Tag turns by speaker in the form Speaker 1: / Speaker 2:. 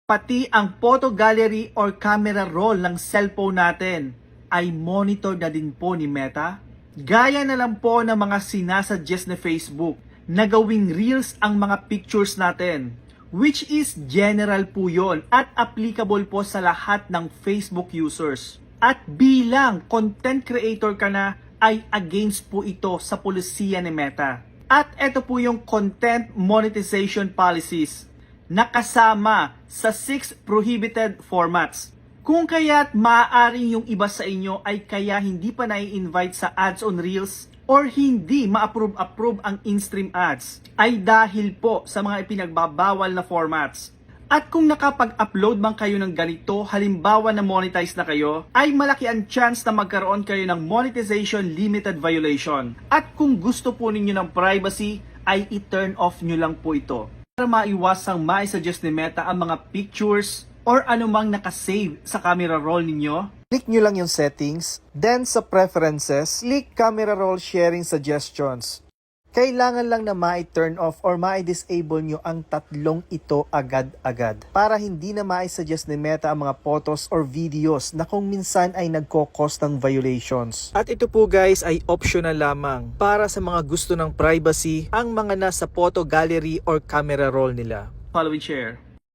Speaker 1: Pati ang photo gallery or camera roll ng cellphone natin ay monitor na din po ni Meta. Gaya na lang po ng mga sinasuggest na Facebook na gawing reels ang mga pictures natin, which is general po yon at applicable po sa lahat ng Facebook users. At bilang content creator ka na, ay against po ito sa polisiya ni Meta. At ito po yung content monetization policies nakasama sa 6 prohibited formats. Kung kaya't maaaring yung iba sa inyo ay kaya hindi pa nai-invite sa ads on Reels or hindi ma-approve ang in-stream ads ay dahil po sa mga ipinagbabawal na formats. At kung nakapag-upload man kayo ng ganito, halimbawa na monetize na kayo, ay malaki ang chance na magkaroon kayo ng monetization limited violation. At kung gusto po ninyo ng privacy, ay i-turn off nyo lang po ito. Para maiwasang mai-suggest ni Meta ang mga pictures or anumang nakasave sa camera roll ninyo,
Speaker 2: Click nyo lang yung settings, then sa preferences, click camera roll sharing suggestions. Kailangan lang na ma-turn off or ma-disable nyo ang tatlong ito agad-agad para hindi na ma-suggest ni Meta ang mga photos or videos na kung minsan ay nagko-cause ng violations. At ito po guys ay optional lamang para sa mga gusto ng privacy ang mga nasa photo gallery or camera roll nila.
Speaker 1: follow and share.